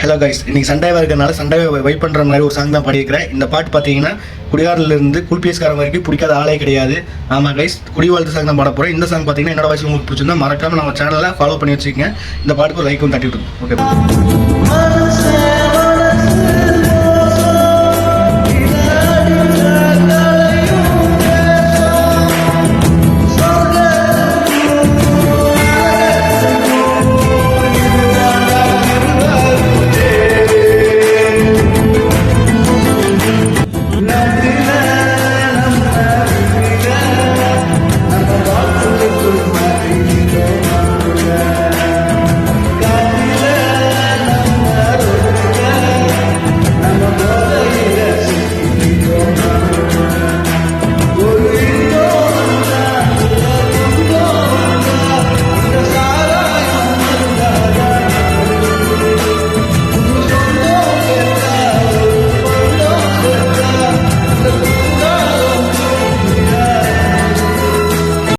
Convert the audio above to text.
Hello guys, இன்னைக்கு சண்டேவாக இருக்கிறனால சண்டேவை vibe பண்ணுற மாதிரி ஒரு சாங் தான் பாடியிருக்கிறேன். இந்த பாட்டு பார்த்தீங்கன்னா குடிகாரிலிருந்து குல்பிஎஸ்காரன் வரைக்கும் பிடிக்காத ஆளே கிடையாது. ஆமாம் கைஸ், குடிவாழ்த்து சாங் தான் பாட போகிறேன். இந்த சாங் பார்த்தீங்கன்னா என்னோட வாய்ஸ் உங்களுக்கு பிடிச்சிருந்தா மறக்காமல் நம்ம சேனலில் ஃபாலோ பண்ணி வச்சுக்கோங்க. இந்த பாட்டுக்கு ஒரு லைக்கும் தட்டி விட்டுருங்க. ஓகே.